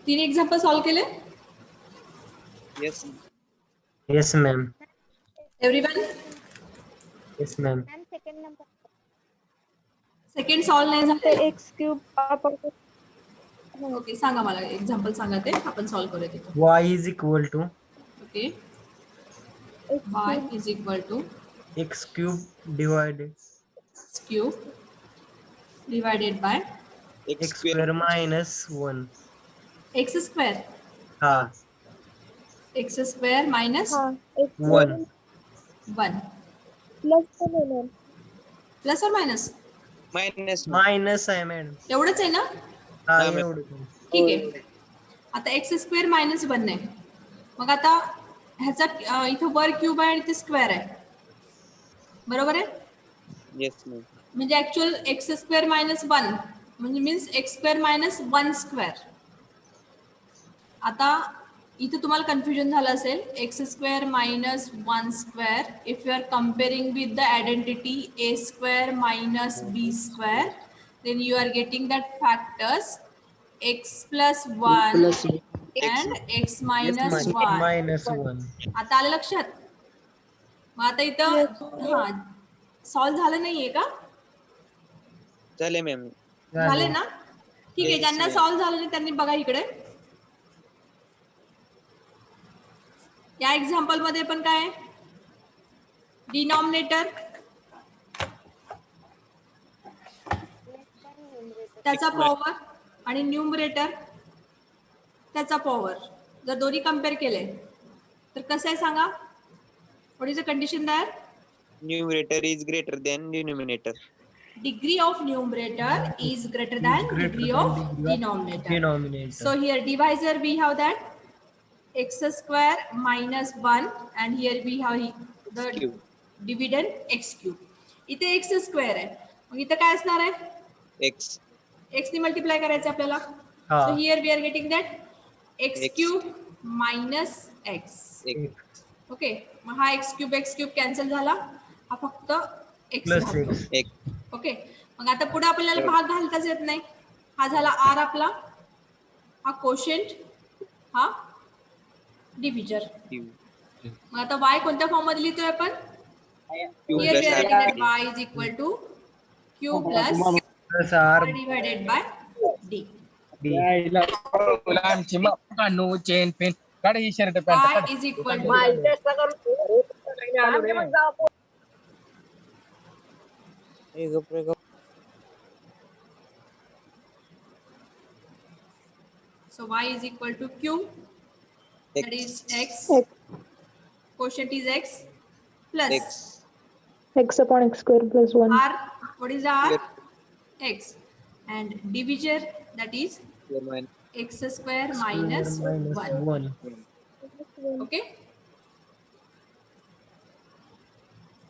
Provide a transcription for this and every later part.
3 example solve केले? Yes. Yes, ma'am. Everyone? Yes, ma'am. Ma'am second number second solve नाही ते झाले? X cube आपण ओके, सांगा मला एक्झाम्पल सांगा ते आपण सॉल्व करूया तिथं. Y is equal to okay, x y cube is equal to x cube divided cube divided by x square minus 1. X square. Ha, x square minus हा x 1. 1 plus पण येणार प्लस और minus Minus. Minus आहे madam. एवढंच आहे ना? हा हा, ma'am. एवढं. ठीक आहे. आता एक्स स्क्वेअर मायनस 1 आहे. मग आता ह्याचा इथं वर क्यूब आहे आणि ते स्क्वेअर आहे, बरोबर आहे? Yes, ma'am. म्हणजे ऍक्च्युअल एक्स स्क्वेअर मायनस 1 म्हणजे means x square minus 1 square. आता इथं तुम्हाला कन्फ्युजन झालं असेल. X square minus 1 square if you are comparing with the identity a square minus b square, then you are getting that factors x plus 1 and x minus 1. Minus 1. आता आलं लक्षात? मग आता इथं हा सॉल्व झालं नाहीये का? झाले मॅम. झाले ना? ठीक आहे. Yes, ज्यांना ma'am. सॉल्व झालं नाही त्यांनी बघा इकडे. या एक्झाम्पल मध्ये पण काय आहे? डिनॉमिनेटर त्याचा पॉवर आणि न्यूमरेटर त्याचा पॉवर जर दोन्ही कम्पेअर केले तर कसं आहे सांगा? What is the condition there? Numerator is greater than denominator. Degree of numerator is greater than degree of denominator. So here divisor we have that x square minus 1 and here we have the Cube. dividend x cube. इथे x square आहे, मग इथे काय असणार आहे? X. x ने multiply करायचं आपल्याला. हा. So here we are getting that x X. cube minus x. X. Okay, मग हा x cube कॅन्सल झाला, हा फक्त x प्लस राहतो. एक्स. X. ओके, मग आता पुढे आपल्याला भाग घालताच येत नाही. हा झाला r आपला, हा कोशंट, हा डिव्हिजर. Q. मग आता y कोणत्या फॉर्म मध्ये लिहितोय आपण? Q Here plus we are R. getting that y is equal to q plus plus R r divided by d. D. आमची कानू चेन पेन काढ ही shirt y pant is equal to so y is equal to q, that is x, quotient is x plus X. X upon x square plus 1 r, what is r? X, and divisor that is Square minus. x square minus 1. 1. Okay,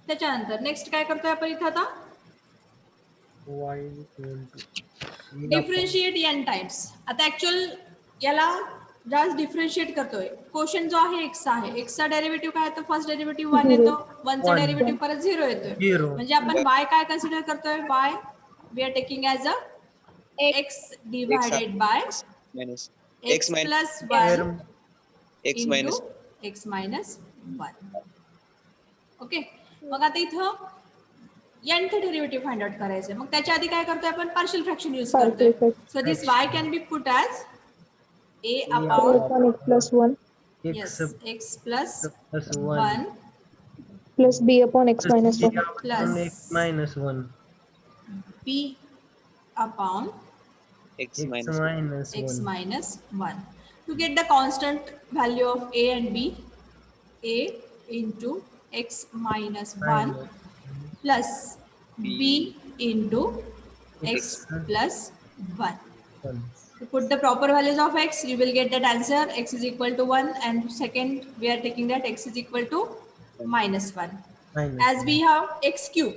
त्याच्यानंतर next काय करतोय आपण इथं आता? Y equal to differentiate n times. आता actual याला जास्त differentiate करतोय. क्वेश्चन जो आहे x आहे, x चा डेरिव्हेटिव्ह काय येतो? फर्स्ट डेरिव्हेटिव्ह 1 येतो, 1 चा One. डेरिव्हेटिव्ह परत 0 येतोय. 0. म्हणजे आपण y काय कन्सिडर करतोय? y we are taking as a x divided by Minus. x X minus. Plus 1 X minus. x minus 1. Okay, मग आता इथं nth डेरिव्हेटिव्ह फाइंड आउट करायचं. मग त्याच्या आधी काय करतोय आपण? पार्शियल फ्रॅक्शन यूज करतोय. So this y can be put as a upon upon x plus 1 yes x plus plus 1 plus b upon x minus 1 plus x minus 1. b upon X x minus. Minus x 1. minus 1 to get the constant value of a and b. A into x minus 1 plus b into x plus 1. To put the proper values of x, you will get that answer x is equal to 1, and second we are taking that x is equal to minus 1. As we have x cube,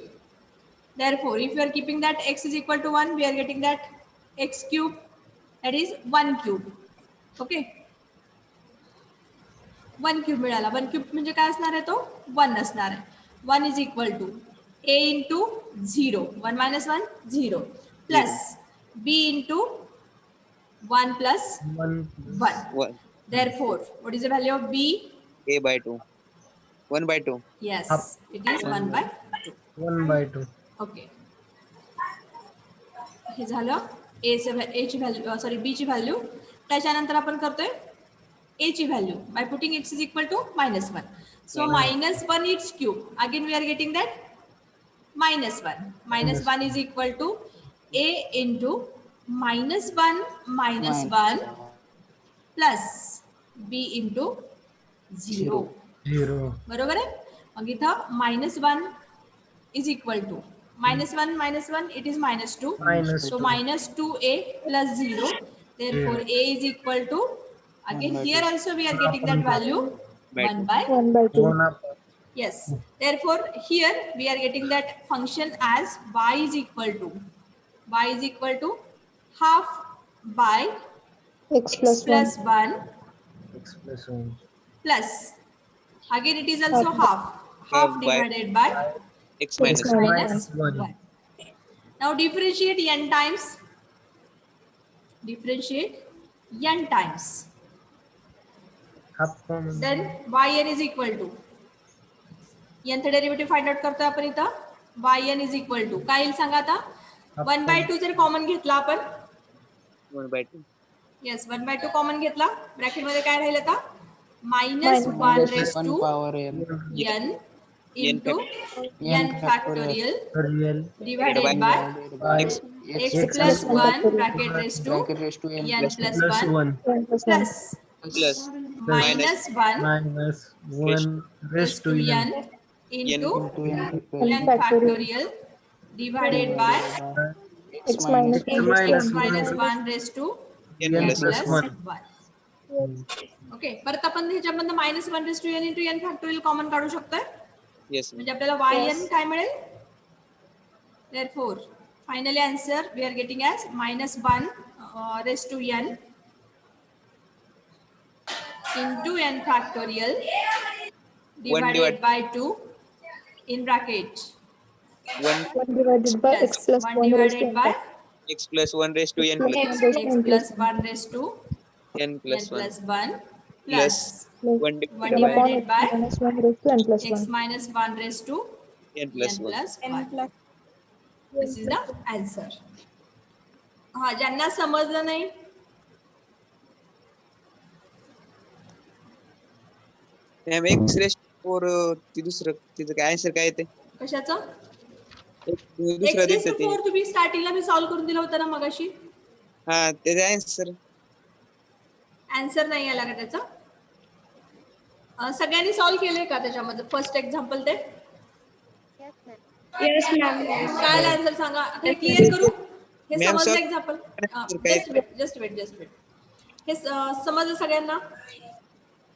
therefore if you are keeping that x is equal to 1, we are getting that x cube, that is 1 cube. Okay, 1 cube मिळाला. 1 cube म्हणजे काय असणार आहे? तो 1 असणार आहे. 1 is equal to a into 0, 1 minus 1 0 plus b into 1 plus 1 1. 1 Therefore, what is the value of B? A by 2. 1 by 2. Yes, Up. it is 1 by 2. 1 by 2. Okay, हे झालं ए ची व्हॅल्यू, सॉरी बी ची व्हॅल्यू. त्याच्यानंतर आपण करतोय ए ची value by putting x is equal to -1. So -1 it's cube. Again we are getting that -1. -1 is equal to a into -1 -1 plus b into 0. 0. बरोबर आहे. मग इथं -1 is equal to -1 -1 it is -2. Minus So 2. -2a plus 0. Therefore a is equal to, again here also we are getting that value By 1 by 1 by 2. 1 up. yes. Therefore here we are getting that function as y is equal to half by X x plus 1 X plus 1. plus, again it is also half Half by divided by x minus X 1. minus 1. 1. Now differentiate n times. Differentiate n times. Half common. Then yn is equal to, nth derivative find out करतोय आपण इथं. yn is equal to काय येईल सांगा आता. 1 by 2 जर common घेतला आपण, 1 by 2. येस 1 by 2 कॉमन घेतला, ब्रॅकेट मध्ये काय राहील आता -1 raised to power n n into n factorial Real. divided by X x plus 1 bracket raised to n n plus Plus 1 1. 1 plus 1. plus plus minus 1 Minus 1 raised to n. into N n factorial divided by X minus X 1 minus x minus 1 raised to n n plus plus 1. 1. Okay, परत आपण ह्याच्यामधनं -1 raised to n into n factorial common काढू शकतोय. yes. म्हणजे आपल्याला yn काय मिळेल. Therefore finally answer we are getting as -1 raised to n into n factorial divided by 2 in bracket 1 1 divided by plus X plus 1 1 raised to divided n. by x plus 1 raised to n plus x plus 1 raised to n n plus 1 plus 1 plus plus 1 1 1 upon divided X by minus 1 raised to n plus x 1. minus 1 raised to n plus n 1. plus 1. This is the answer. हा, ज्यांना समजलं नाही ma'am x raised to 4 ती दुसरं तिचं काय answer काय येते कशाचं दुसरं x raised देते to ते 4 तुम्ही स्टार्टिंगला मी सॉल्व्ह करून दिलं होतं ना मगाशी. हा त्याचा आन्सर आन्सर नाही आला का त्याचा. सगळ्यांनी सॉल्व्ह केले का त्याच्यामध्ये फर्स्ट एक्झाम्पल ते Yes, ma'am. काय आन्सर सांगा. हे क्लिअर करू. हे Ma'am, समजलं sir, एक्झाम्पल. काय- जस्ट वेट. हे समजलं सगळ्यांना.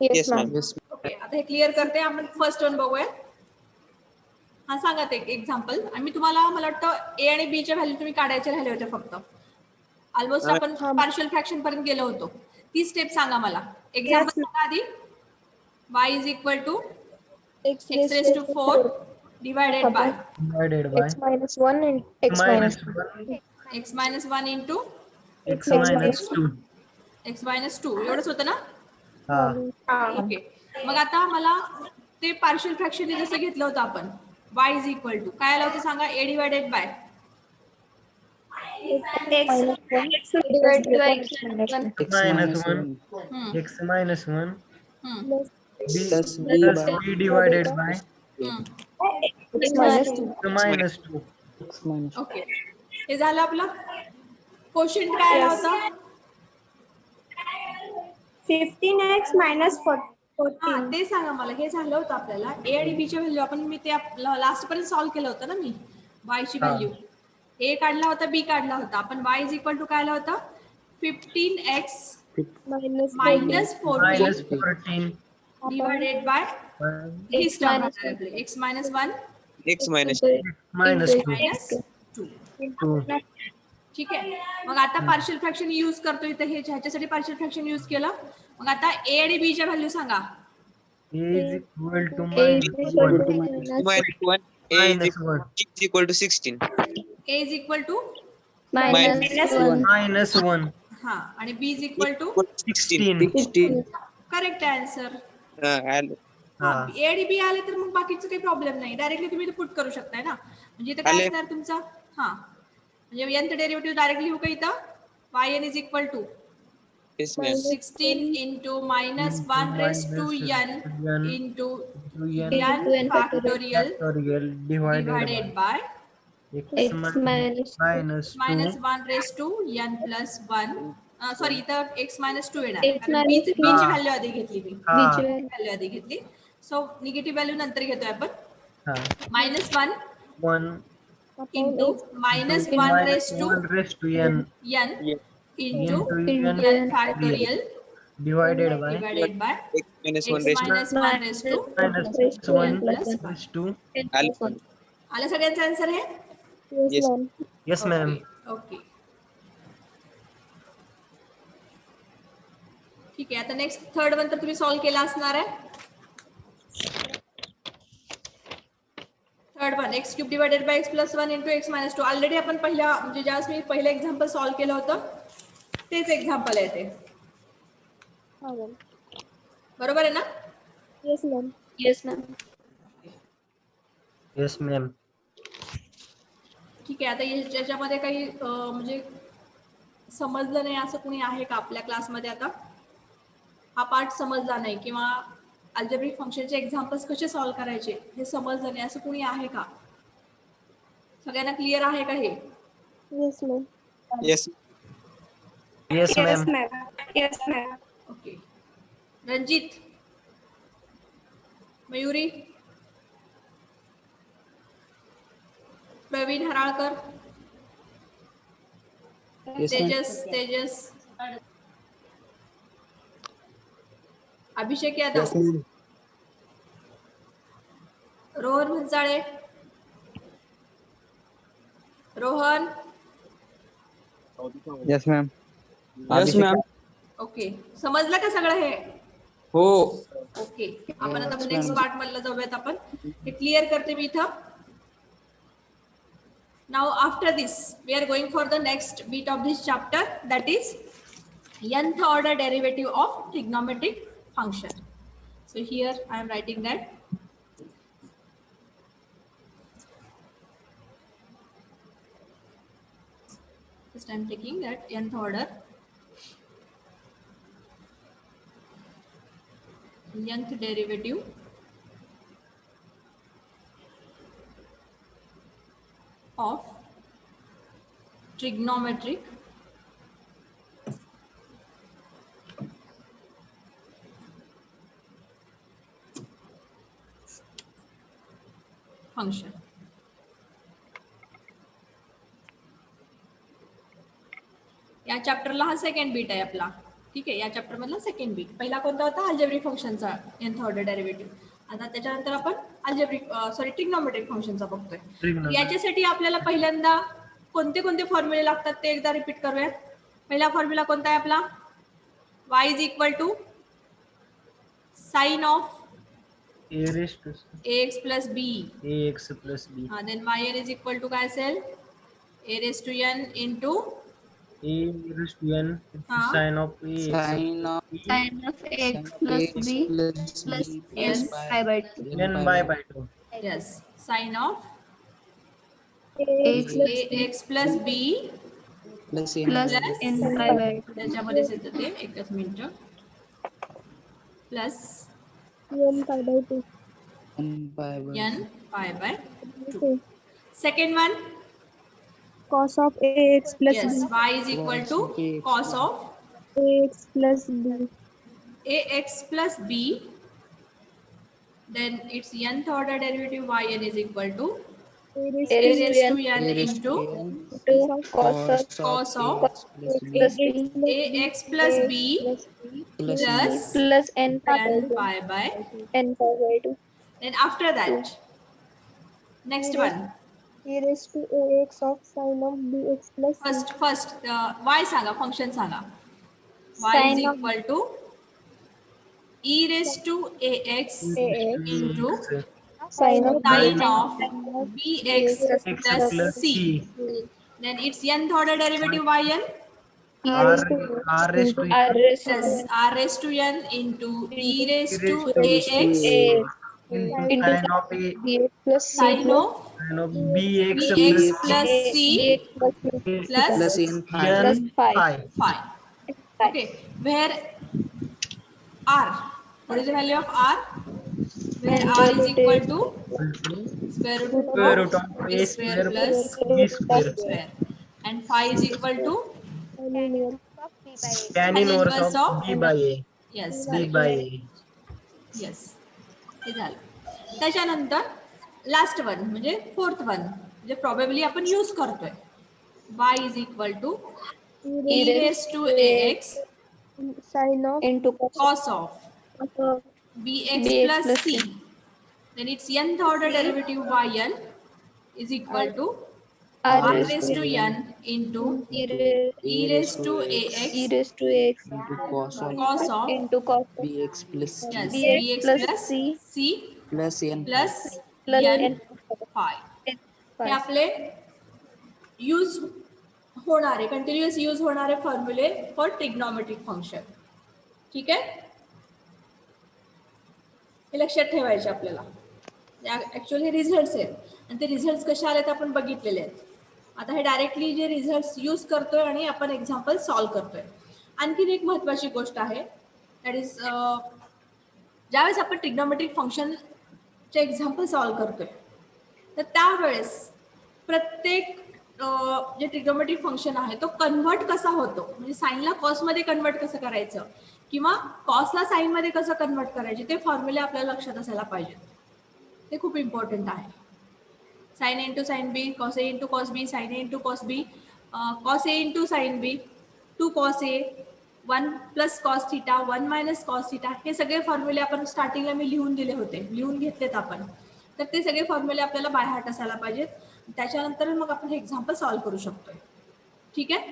Yes, yes ma'am. ma'am. Okay, आता हे क्लिअर करते. आपण फर्स्ट वन बघूया. हा सांगा ते एक्झाम्पल. आणि मी तुम्हाला मला वाटतं ए आणि बी च्या व्हॅल्यू तुम्ही काढायचे राहिले होते फक्त. ऑलमोस्ट आपण पार्शियल फ्रॅक्शन पर्यंत गेलो होतो. ती स्टेप सांगा मला. एक्झाम्पल सांगा आधी. y is equal to X x raised to 4 divided by Divided by X minus 1 and X minus 2. x minus 1 into X minus 2. x minus 2 एवढंच होतं ना. हा. ओके, मग आता मला ते पार्शियल फ्रॅक्शन जसं घेतलं होतं आपण y is equal to काय आलं होतं सांगा. a divided by Minus 1 Divided by X minus 1. X minus 1. हम्म, X minus 1. हम्म, B Plus plus B divided by हम्म. X minus 2. X minus 2. Okay, हे झालं आपलं. क्वोशंट काय आला होता. 15x minus हा 14. ते सांगा मला. हे झालं होतं आपल्याला ए आणि बी च्या व्हॅल्यू. आपण मी ते लास्ट पर्यंत सॉल्व्ह केलं होतं ना मी. y ची व्हॅल्यू ए काढला होता, बी काढला होता. आपण y इज इक्वल टू काय आलं होतं 15x Minus minus 14 Minus 14. divided by हे स्टर्म आपले x minus 1 x minus Minus 2. minus 2. 2. ठीक आहे. मग आता पार्शियल फ्रॅक्शन यूज करतो इथे. हे ह्याच्यासाठी पार्शियल फ्रॅक्शन यूज केलं. मग आता ए आणि बी च्या व्हॅल्यू सांगा. A is equal to A is minus equal 1. to minus 1 a Minus 1. is equal to 16 a is equal to Minus 1. Minus 1. हा आणि b is equal to 16. 16. Correct answer. आलं. हा ए आणि बी आले तर मग बाकीचं काही प्रॉब्लेम नाही, डायरेक्टली तुम्ही पुट करू शकताय ना. म्हणजे इथं काय आले. असणार तुमचा हा म्हणजे nth डेरिव्हेटिव्ह डायरेक्टली लिहू का इथं yn is equal to Yes, ma'am. 16 into minus Into 1 raised to minus n n into n n factorial factorial divided divided by x minus 2 minus 1 raised to n plus 1. Sorry इथं x minus 2 येणार X कारण b minus ची हा. Value आधी घेतली मी, हा value आधी घेतली. सो निगेटिव्ह व्हॅल्यू नंतर घेतोय आपण. हा minus 1 1 into minus 1 minus raise to 1 raised to n n into into n n factorial divided by divided by X minus 1 x raised to minus 1 raise to minus 1 plus raised to आलं. आलं सगळ्यांचं answer हे. Yes, Yes. ma'am. yes ma'am. Okay ठीक आहे. आता next third one तर तुम्ही solve केला असणार आहे. Third one x cube divided by x plus 1 into x minus 2. Already आपण पहिल्या म्हणजे ज्यावेळेस मी पहिलं एक्झाम्पल सॉल्व्ह केलं होतं तेच एक्झाम्पल आहे ते, Ha, ma'am. बरोबर आहे ना. Yes, ma'am. Yes, ma'am. yes ma'am. ठीक आहे. आता याच्यामध्ये काही म्हणजे समजलं नाही असं कुणी आहे का आपल्या क्लासमध्ये? आता हा पार्ट समजला नाही किंवा अल्जेब्रिक फंक्शनचे एक्झाम्पल्स कसे सॉल्व्ह करायचे हे समजलं नाही असं कुणी आहे का? सगळ्यांना क्लिअर आहे का हे? Yes, ma'am. Yes. Yes Yes, ma'am. ma'am. Yes, ma'am. Okay. Ranjit, Mayuri, Pravin Haralkar, Tejas, Abhishek Yadav, Rohan Bhansale, Rohan. Yes, ma'am. Yes, ma'am. Okay, समजलं का सगळं हे? हो. ओके, आपण आता नेक्स्ट पार्ट मधलं जाऊयात. आपण हे क्लिअर करते मी इथं. Now after this we are going for the next bit of this chapter, that is nth order derivative of trigonometric function. So here I am writing that just I am taking that nth order nth derivative of trigonometric function. या चॅप्टरला हा second bit आहे आपला. ठीक आहे, या chapter मधला second bit. पहिला कोणता होता? अल्जेब्रिक फंक्शनचा nth ऑर्डर डेरिव्हेटिव्ह. आता त्याच्यानंतर आपण अल्जेब्रिक ट्रिग्नोमेट्रिक फंक्शनचा बघतोय. Trigonometric. याच्यासाठी आपल्याला पहिल्यांदा कोणते कोणते फॉर्म्युले लागतात ते एकदा रिपीट करूयात. पहिला फॉर्म्युला कोणता आहे आपला? y is equal to sine of A raised to ax plus b. ax plus b. हा, then yn is equal to काय असेल? a raise to n into A raised to n हाँ. sin of ax Sin of Sin of x plus b plus Yes. n pi by 2. n by 2. yes sine of X ax plus b plus plus n pi by 2. त्याच्यामध्येच येतं ते. एकच minute. Plus N pi by 2. n by n pi bye. Okay. Second one, Cos of ax plus yes b. y is equal to cos of Ax plus b. ax plus b. Then its nth order derivative yn is equal to A a raised raised to n A raised into to To n cos of plus b ax plus b plus plus plus n pi by n 2. pi by. N pi by 2. Then after that, next one, A raised to ax of sin of bx plus c. first y सांगा, function सांगा. y is Sin of equal to e raised to ax ax into sin of sin bx of bx X plus plus c. c. Then its nth order derivative yn. R raised to R raised to R raised to Yes, n r raised to n into e raised to raised to ax a into into sin of a bx plus c sin plus of sin of bx bx plus plus a c bx plus plus plus n phi. plus n phi. phi. phi. Phi. Okay, where r, what is the value of r? Where And r is it equal is to Equal to square root square of root of a a square square plus b b square square, and phi is equal to linear tan tan inverse inverse of of b by a. yes b correct. by a. Yes, हे झालं. त्याच्यानंतर last one म्हणजे fourth one, म्हणजे probably आपण use करतोय. y is equal to E e raised raise to to ax sin of into cos cos of of bx bx plus plus c, c. then its nth order derivative yn is equal to R r raised raised to to n into e e raised to e ax raised to x into cos of cos of into cos of bx plus yes c bx bx plus plus c c plus n plus plus n n phi. n हे phi. आपले use होणारे continuous use होणारे फॉर्म्युले for trigonometric function. ठीक आहे, हे लक्षात ठेवायचे आपल्याला. ऍक्च्युअली रिझल्ट्स आहेत आणि ते रिझल्ट्स कसे आले ते आपण बघितलेले आहेत. आता हे डायरेक्टली जे रिझल्ट्स यूज करतोय आणि आपण एक्झाम्पल सॉल्व्ह करतोय. आणखीन एक महत्वाची गोष्ट आहे, दॅट इज ज्यावेळेस आपण ट्रिग्नॉमेट्रिक फंक्शनचे एक्झाम्पल सॉल्व्ह करतोय तर त्यावेळेस प्रत्येक जे ट्रिग्नॉमेट्रिक फंक्शन आहे तो कन्व्हर्ट कसा होतो, म्हणजे साईनला कॉसमध्ये कन्व्हर्ट कसं करायचं किंवा कॉसला साईनमध्ये कसं कन्व्हर्ट करायचे ते फॉर्म्युले आपल्याला लक्षात असायला पाहिजेत. ते खूप इम्पॉर्टंट आहे. Sign A into sine B, cos A into cos B, sign A into cos B, cos A into sine B, 2 cos A, 1 plus cos theta, 1 minus cos theta, हे सगळे फॉर्म्युले आपण स्टार्टिंगला मी लिहून दिले होते, लिहून घेतलेत आपण. तर ते सगळे फॉर्म्युले आपल्याला बाय हार्ट असायला पाहिजेत. त्याच्यानंतर मग आपण हे एक्झाम्पल सॉल्व्ह करू शकतोय. ठीक आहे,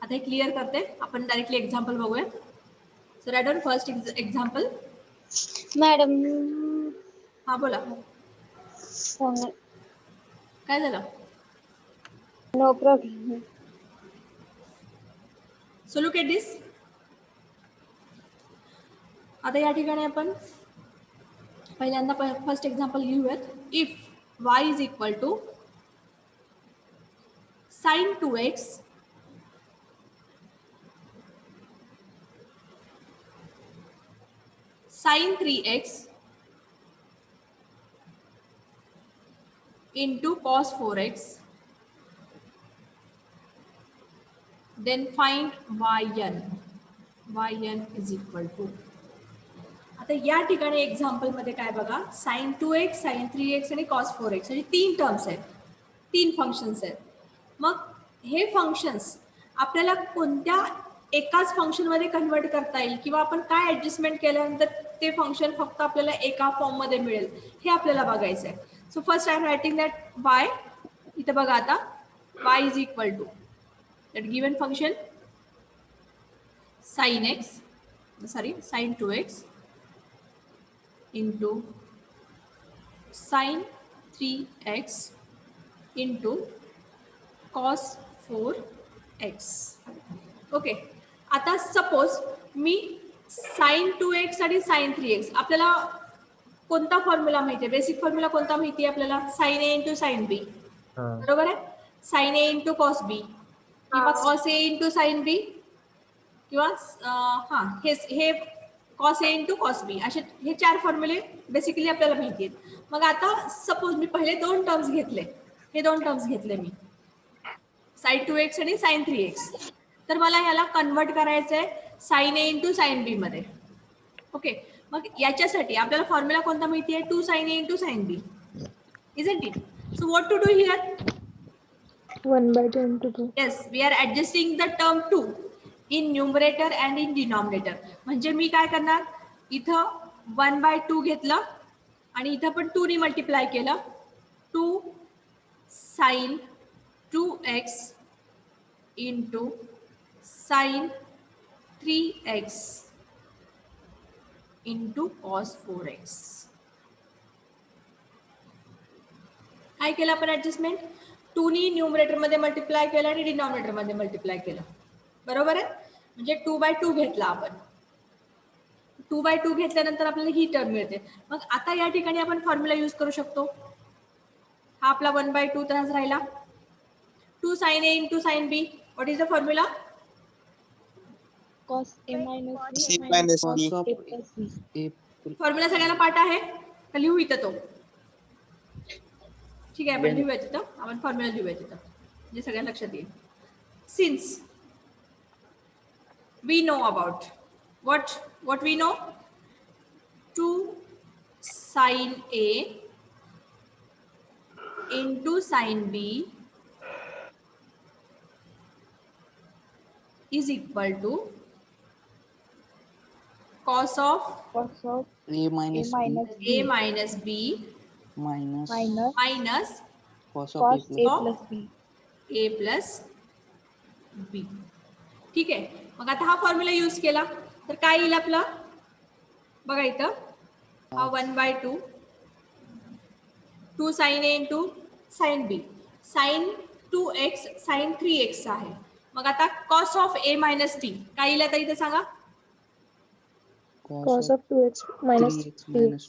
आता हे क्लिअर करते, आपण डायरेक्टली एक्झाम्पल बघूया. So write down first example. Madam हा बोला, काय झालं? No problem. So look at this. आता या ठिकाणी आपण पहिल्यांदा फर्स्ट एक्झाम्पल घेऊयात. If y is equal to sine 2x sine 3x into cos 4x, then find yn. yn is equal to, आता या ठिकाणी एक्झाम्पल मध्ये काय बघा, साइन 2x, साइन 3x आणि cos 4x म्हणजे 3 टर्म्स आहेत, 3 फंक्शन्स आहेत. मग हे फंक्शन्स आपल्याला कोणत्या एकाच फंक्शन मध्ये कन्वर्ट करता येईल किंवा आपण काय ऍडजस्टमेंट केल्यानंतर ते फंक्शन फक्त आपल्याला एका फॉर्म मध्ये मिळेल हे आपल्याला बघायचं आहे. So first I am writing that y. इथं बघा आता y is equal to that given function sine x, sorry sine 2x into sin 3x into cos 4x. Okay, आता सपोज मी sin 2x आणि sin 3x, आपल्याला कोणता formula माहिती आहे, बेसिक फॉर्म्युला कोणता माहिती आहे आपल्याला, sin a into sin b, बरोबर आहे. sin a into cos b किंवा cos a into sin b किंवा हे cos a into cos b, असे हे 4 फॉर्म्युले बेसिकली आपल्याला माहिती आहेत. मग आता सपोज मी पहिले 2 टर्म्स घेतले, हे 2 टर्म्स घेतले मी sin 2x आणि sin 3x, तर मला याला कन्वर्ट करायचं आहे sin a into sin b मध्ये. ओके, मग याच्यासाठी आपल्याला फॉर्म्युला कोणता माहिती आहे, 2 sin a into sin b, isn't it? So what to do here? 1/2 into 2. Yes, we are adjusting the term 2 in numerator and in denominator. म्हणजे मी काय करणार, इथं 1/2 घेतलं आणि इथं पण 2 ने मल्टिप्लाय केलं, 2 sin 2x into sin 3x into cos 4x. काय केलं आपण ऍडजस्टमेंट, 2 नी न्यूमरेटर मध्ये मल्टिप्लाय केलं आणि डिनॉमिनेटर मध्ये मल्टिप्लाय केलं, बरोबर आहे. म्हणजे 2/2 घेतला आपण. 2/2 घेतल्यानंतर आपल्याला ही टर्म मिळते. मग आता या ठिकाणी आपण फॉर्म्युला यूज करू शकतो. हा आपला 1/2 तसाच राहिला. 2 sin A into sin B. What is the formula? cos A minus B C minus B. A plus B. Formula सगळ्यांना पाठ आहे का लिहू इथं तो? ठीक आहे, आपण लिहूया तिथं. आपण फॉर्म्युला लिहूया तिथं म्हणजे सगळ्यांना लक्षात येईल. Since we know about what we know, 2 sin A into sin B is equal to cos of cos of A minus A minus A minus B minus minus cos cos A of plus B. A plus B. ठीक आहे. मग आता हा formula use केला तर काय येईल आपलं? बघा इथं हा 1/2 2 sin A into sin B sin 2x sin 3x आहे. मग आता cos of A minus T काय येईल आता इथं सांगा? Cos of 2x minus 3x 3. minus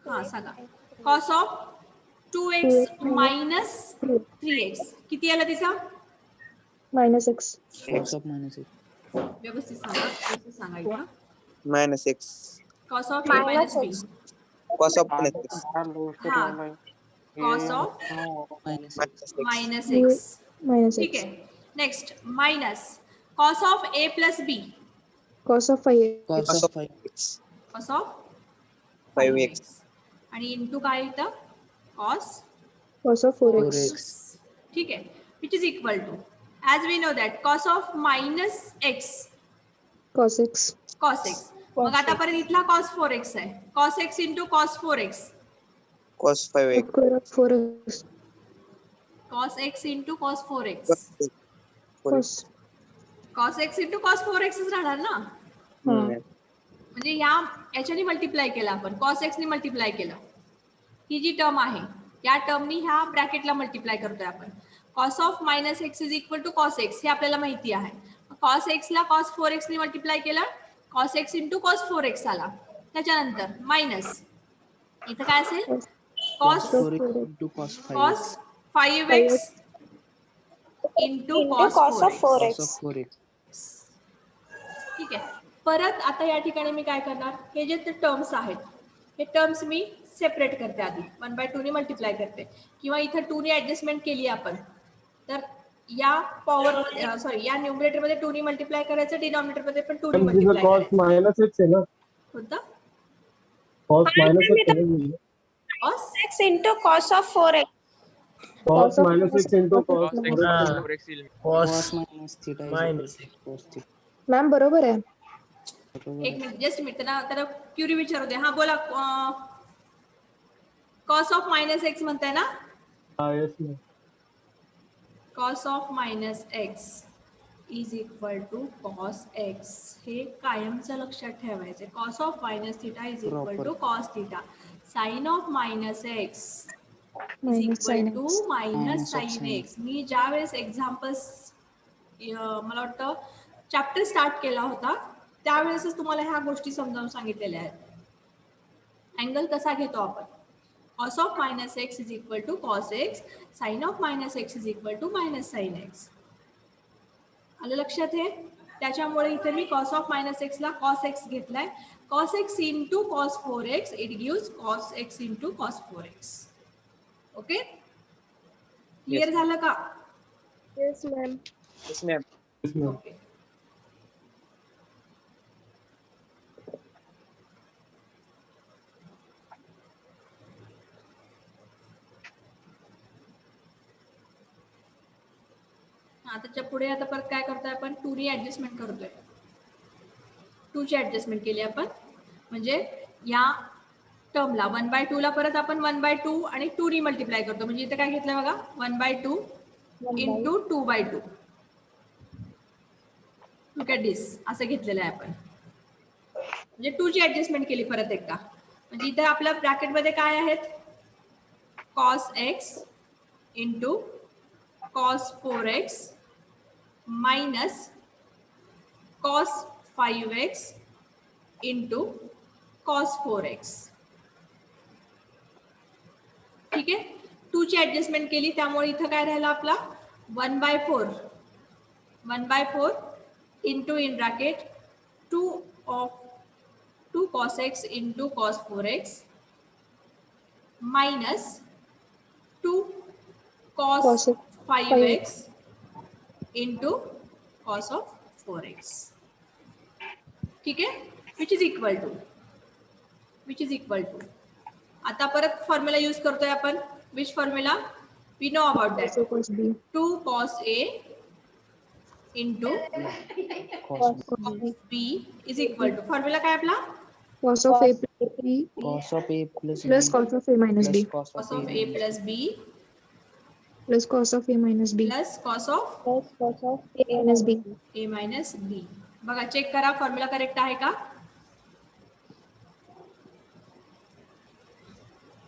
हा सांगा. cos of 2x minus 3x किती आलं तिथं? minus x. cos of minus x. व्यवस्थित सांगा इथं. Minus X. cos of A minus B. Cos of minus X. हा cos of Minus x. Minus minus X. x. Minus ठीक x. आहे. Next minus cos of A plus B. Cos of 5. Cos Cos of of 5. X. cos of 5x. आणि into काय येतं? cos Cos of 4x. 4x. ठीक आहे. Which is equal to as we know that cos of minus x Cos x. cos x. मग आता परत इथला cos 4x आहे. cos x into cos 4x. Cos 5x. Square of 4x. cos x into cos 4x. Cos. cos x into cos 4x च राहणार ना. म्हणजे याच्याने मल्टिप्लाय केला आपण, cos x ने मल्टिप्लाय केलं. ही जी टर्म आहे या टर्मनी ह्या ब्रॅकेटला मल्टिप्लाय करतोय आपण. cos of minus x is equal to cos x हे आपल्याला माहिती आहे. cos x ला cos 4x ने मल्टिप्लाय केलं, cos x into cos 4x आला. त्याच्यानंतर मायनस इथं काय असेल? cos 4x into cos 5x. cos 5x into cos 4x. Cos of 4x. ठीक आहे. परत आता या ठिकाणी मी काय करणार, हे जे टर्म्स आहेत हे टर्म्स मी सेपरेट करते. आधी 1/2 ने मल्टिप्लाय करते किंवा इथं 2 ने ऍडजस्टमेंट केली आपण तर या पॉवर सॉरी या न्यूमरेटर मध्ये 2 ने मल्टिप्लाय करायचं, डिनॉमिनेटर मध्ये पण 2 ने मल्टिप्लाय cos करायचं. minus x है ना, होतं cos minus x है ना, cos X into cos of 4x. cos minus x into cos हा. 4x. Cos cos minus theta is minus equal to cos theta. Ma'am बरोबर आहे. एक मिनिट जस्ट मिनिट त्याला क्युरी विचारू दे. हा बोला. cos of minus x म्हणताय ना? हाँ yes ma'am. cos of minus x is equal to cos x. हे कायमचं लक्षात ठेवायचं. cos of minus theta is equal to cos theta. sin of minus x is Minus equal sin to x. minus sin x. मी ज्या वेळेस examples मला वाटतं chapter start केला होता त्यावेळेसच तुम्हाला ह्या गोष्टी समजावून सांगितलेल्या आहेत. अँगल कसा घेतो आपण. cos of minus x is equal to cos x. sin of minus x is equal to minus sin x. आलं लक्षात हे? त्याच्यामुळे इथे मी cos of minus x ला cos x घेतलाय. cos x into cos 4x it gives cos x into cos 4x. Okay, clear झालं का? Yes ma'am. Yes ma'am. Yes ma'am. Okay. त्याच्या पुढे आता परत काय करतोय आपण 2 ने ऍडजस्टमेंट करतोय. 2 ची ऍडजस्टमेंट केली आपण म्हणजे या टर्मला 1/2 ला परत आपण 1/2 आणि 2 ने मल्टिप्लाय करतो. म्हणजे इथे काय घेतलंय बघा 1/2 into 2/2. लुक ॲट दिस असं घेतलेलं आहे आपण. म्हणजे 2 ची ऍडजस्टमेंट केली परत एकदा. म्हणजे इथे आपल्या ब्रॅकेट मध्ये काय आहेत cos x into cos 4x minus cos 5x into cos 4x. ठीक आहे, 2 ची ऍडजस्टमेंट केली त्यामुळे इथं काय राहिलं आपला 1/4 into in bracket 2 cos x into cos 4x minus 2 cos Cos 5x into cos of 4x. ठीक आहे, which is equal to आता परत फॉर्म्युला यूज करतोय आपण. Which formula? We know about that. Also cos B. 2 cos A into Cos B. B is equal to formula काय आपला? Cos of A plus B Cos of A plus plus B cos of A minus B plus Cos of A plus B plus cos of A minus B plus cos of plus cos of A minus B. A minus B. बघा check करा formula correct आहे का?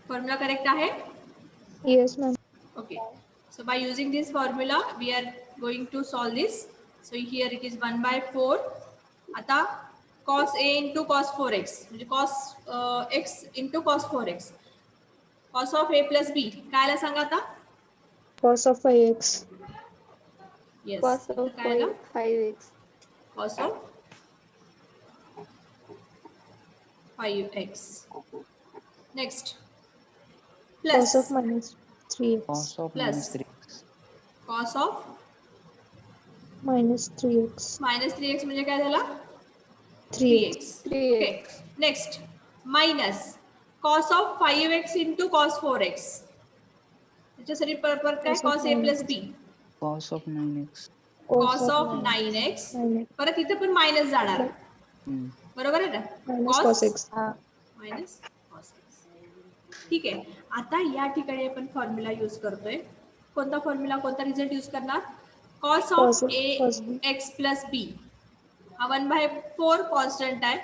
Formula correct आहे? Yes, ma'am. Okay. So by using this formula, we are going to solve this. So here it is 1/4. आता cos A into cos 4x म्हणजे cos x into cos 4x. Cos of A plus B कायला सांगा आता? Cos of 5x. Yes. Cos of कायला? 5x. Cos of 5x. Next. Plus Cos of minus 3x. cos of Plus. minus 3x cos of Minus 3x. minus 3x म्हणजे काय झाला? 3x. 3x. Okay. Next. Minus cos of 5x into cos 4x. त्याच्यासाठी परत काय? Cos of cos A plus B. cos of 9x cos of 9x. 9x. परत इथे पण minus जाणार. हम्म. बरोबर आहे ना? Minus cos x. Minus cos x. ठीक आहे, आता या ठिकाणी आपण फॉर्म्युला यूज करतोय. कोणता फॉर्म्युला, कोणता रिझल्ट यूज करणार? cos Cos of of A cos B. x plus B. हा 1/4 कॉन्स्टंट आहे.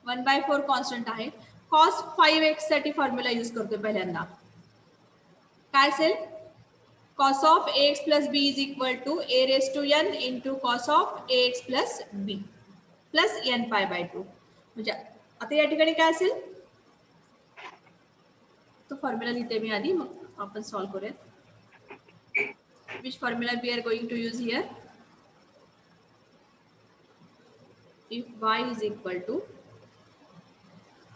1/4 कॉन्स्टंट आहे. cos 5x साठी फॉर्म्युला यूज करतोय पहिल्यांदा. काय असेल? cos of ax plus b is equal to a raised to n into cos of ax plus b plus n pi by 2. म्हणजे आता या ठिकाणी काय असेल? तो फॉर्म्युला लिहिते मी आधी, मग आपण सॉल्व करूयात. Which formula we are going to use here? If y is equal to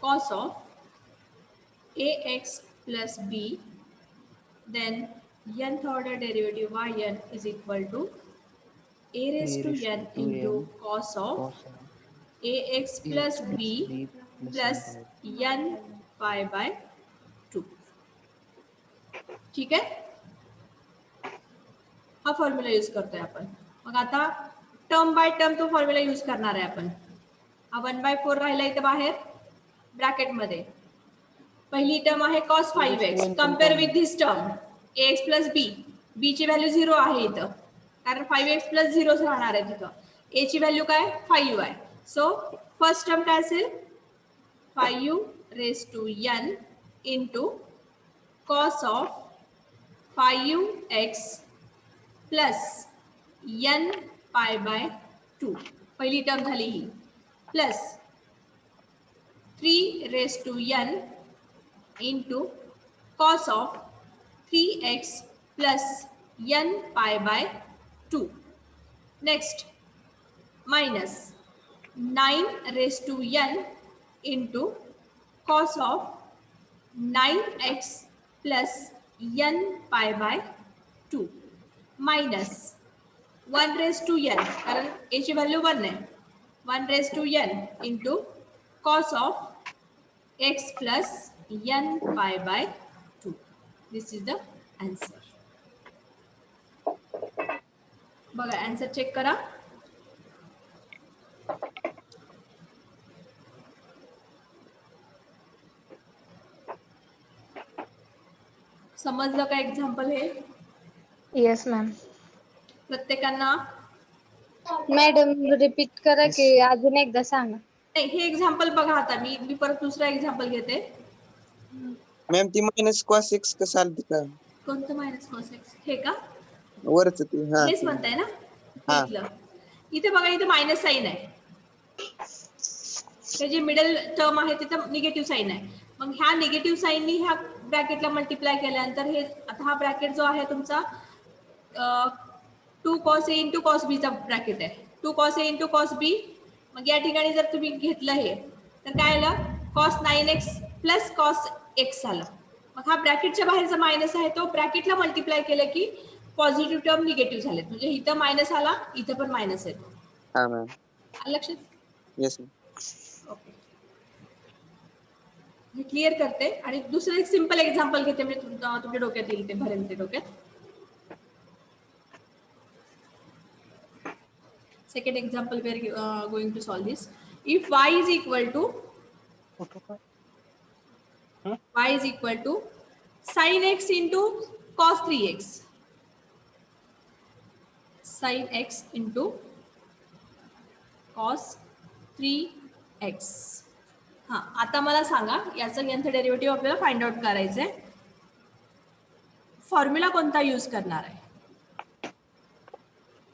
cos of ax plus b, then nth order derivative yn is equal to a raised to n into cos of cos of ax plus b plus n pi by 2. ठीक आहे, हा formula use करतोय आपण. मग आता term by term तो formula use करणार आहे आपण. हा 1/4 राहिला इथे बाहेर ब्रॅकेट मध्ये. पहिली टर्म आहे cos 5x. Compare with this term ax plus b. b ची व्हॅल्यू 0 आहे इथं, कारण 5x प्लस 0 राहणार आहे तिथं. a ची व्हॅल्यू काय? 5 आहे. सो फर्स्ट टर्म काय असेल? 5 raised to n into cos of 5x plus n pi by 2. पहिली टर्म झाली ही. Plus 3 raised to n into cos of 3x plus n pi by 2. Next, minus 9 raised to n into cos of 9x plus n pi by 2 minus 1 raised to n, कारण a ची value 1 आहे. 1 raised to n into cos of x plus n pi by 2. This is the answer. बघा answer check करा. समजलं का example हे? Yes, ma'am. प्रत्येकांना? Madam repeat करा की अजून एकदा सांगा. नाही, हे एक्झाम्पल बघा. आता मी परत दुसरा एक्झाम्पल घेते. मॅम ती मायनस cos x कसं आलं का? कोणतं मायनस कॉस एक्स हे का वरच ते हा हेच म्हणताय ना हा. इथलं इथे बघा इथे मायनस साईन आहे हे जे मिडल टर्म आहे तिथं निगेटिव्ह साईन आहे मग ह्या निगेटिव्ह साईननी ह्या ब्रॅकेटला मल्टिप्लाय केल्यानंतर हे आता हा ब्रॅकेट जो आहे तुमचा 2 cos a इंटू कॉस बी चा ब्रॅकेट आहे 2 cos a इंटू कॉस बी मग या ठिकाणी जर तुम्ही घेतलं हे तर काय आलं cos 9x plus cos x आलं मग हा ब्रॅकेटच्या बाहेरचा मायनस आहे तो ब्रॅकेटला मल्टिप्लाय केलं की पॉझिटिव्ह टर्म निगेटिव्ह झाले म्हणजे इथं मायनस आला इथं पण मायनस येतो हा मॅम आलं लक्षात येस ओके हे क्लिअर करते आणि दुसरं एक सिंपल एक्झाम्पल घेते मी तुमच्या डोक्यात येईल ते भरेल ते डोक्यात second example we are going to solve this if y is equal to sin x into cos 3x sin x into cos 3x हा आता मला सांगा याचं nth डेरिव्हेटिव्ह आपल्याला फाइंड आउट करायचं आहे फॉर्म्युला कोणता यूज करणार आहे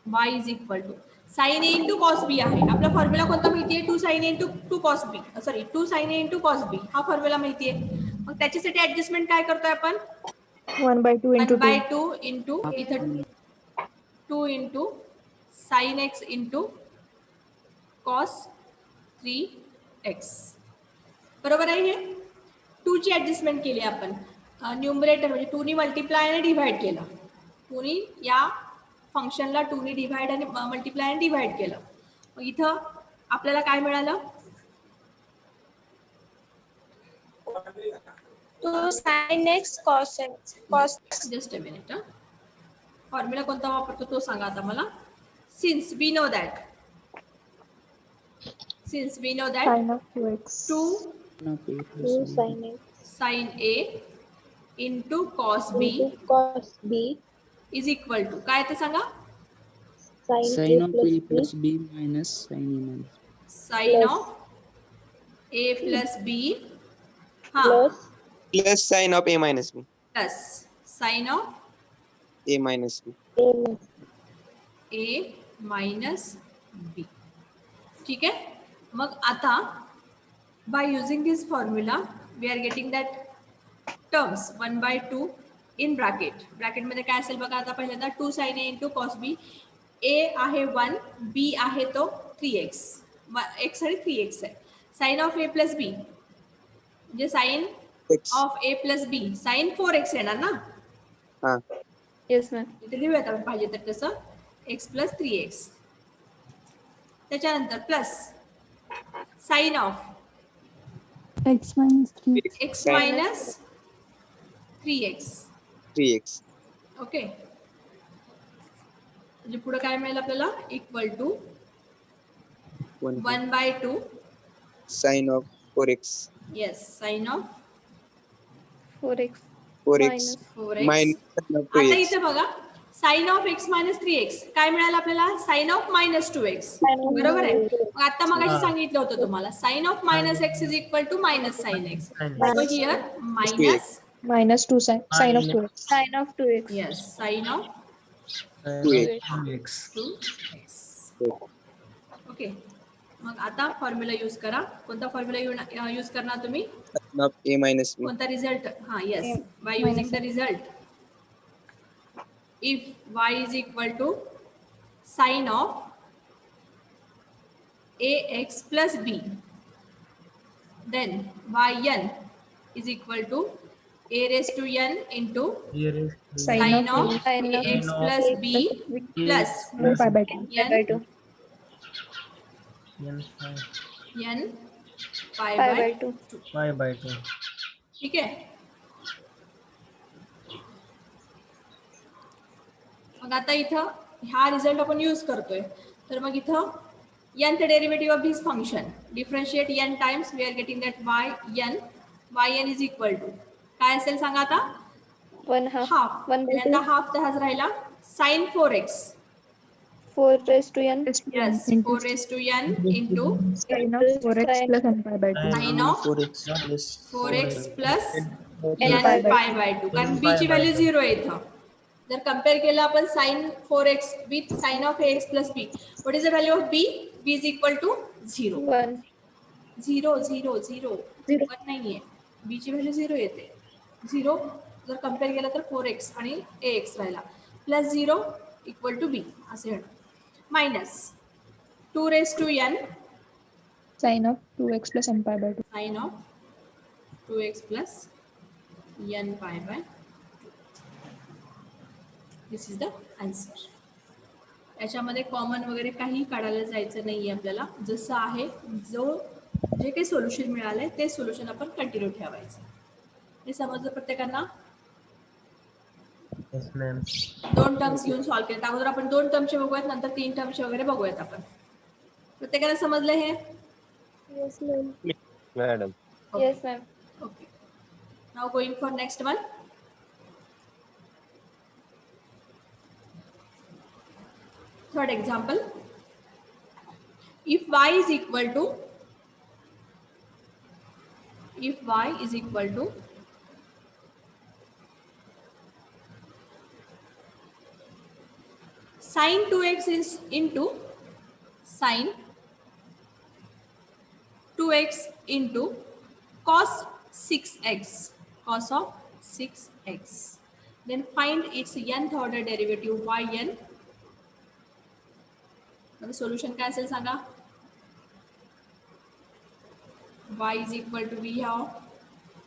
y is equal to sin a into cos b आहे आपला फॉर्म्युला कोणता माहिती आहे 2 sin a into 2 cos b sorry 2 sin a into cos b हा फॉर्म्युला माहिती आहे मग त्याच्यासाठी ऍडजस्टमेंट काय करतोय आपण 1/2 into 2. 1/2 into इथं 2 into sin x into cos 3x बरोबर आहे हे 2 ची ऍडजस्टमेंट केली आपण न्यूमरेटर म्हणजे 2 नी मल्टिप्लाय आणि डिव्हाइड केलं 2 नी या फंक्शनला 2 नी डिव्हाइड आणि मल्टिप्लाय आणि डिव्हाइड केलं मग इथं आपल्याला काय मिळालं 2 sin x cos just a minute formula कोणता वापरतो तो सांगा आता मला since we know that Sin of 2x. 2 2 sin x sin a into cos b into cos b is equal to काय ते सांगा sin Sin a of plus a b plus b minus sin a minus. sin Plus. of a plus b हा plus plus sine of a minus b plus sin of a minus b a minus b ठीक आहे मग आता by using this formula we are getting that terms 1/2 in bracket मध्ये काय असेल बघा आता पहिल्यांदा 2 sin a into cos b a आहे 1 b आहे तो 3x x आणि 3x आहे sin of a plus b म्हणजे sin x of a plus b sin 4x येणार ना हा yes ma'am इथे लिहूयात आपण पाहिजे तर तसं x plus 3x त्याच्यानंतर plus sine of x minus 3 x minus 3x 3x okay म्हणजे पुढे काय मिळेल आपल्याला equal to 1/2 sine of 4x yes sine of 4x 4x 4x minus आता 2x इथे बघा sign of x minus 3x काय मिळालं आपल्याला साइन ऑफ minus 2x बरोबर आहे मग आता मग सांगितलं होतं तुम्हाला sine of minus x is equal to minus sin x so here minus minus 2 sin of 2x sin of 2x yes sin of 2x 2x okay मग आता फॉर्म्युला यूज करा कोणता फॉर्म्युला यूज करणार तुम्ही sine of a minus b कोणता result हा yes by using the result if y is equal to sin of ax plus b then yn is equal to a raised to n into Here is sin of sin of ax plus b plus pi by 2 n n n pi pi by by 2 pi by 2. ठीक आहे मग आता इथं हा result आपण use करतोय तर मग इथं nth derivative of this function differentiate n times we are getting that yn is equal to काय असेल सांगा आता 1/2 हाफ 1/2 आता हाफ तसाच राहिला sin 4x 4 raised to n yes 4 raised to n into sin of 4x plus n pi by 2 sin of 4x plus 4x plus n pi by 2 कारण N b ची pi by value 2. 0 आहे इथं. जर compare केलं आपण sine 4x with sine of ax plus b, what is the value of b? b is equal to 0. 1 0 0 0 0 1 नाहीये, b ची value 0 येते. 0 जर कम्पेअर केलं तर 4x आणि ax राहिला प्लस 0 इक्वल टू b असे होणार. Minus 2 raise to n Sin of 2x plus n pi by 2. Sine of 2x plus n pi by 2. This is the answer. याच्यामध्ये कॉमन वगैरे काही काढायला जायचं नाहीये आपल्याला. जसं आहे जे काही सोल्युशन मिळालंय ते सोल्युशन आपण कंटिन्यू ठेवायचं. हे समजलं प्रत्येकांना? Yes, ma'am. 2 टर्म्स घेऊन सॉल्व्ह केले. अगोदर आपण 2 टर्मचे बघूयात, नंतर 3 टर्मचे वगैरे बघूयात आपण. प्रत्येकाला समजलं हे? Yes, ma'am. Madam. Yes, ma'am. Okay. Now going for next one. Third example, if y is equal to sin 2x is into sin 2x into cos 6x, cos of 6x, then find its nth order derivative yn. आता solution काय असेल सांगा? y is equal to we have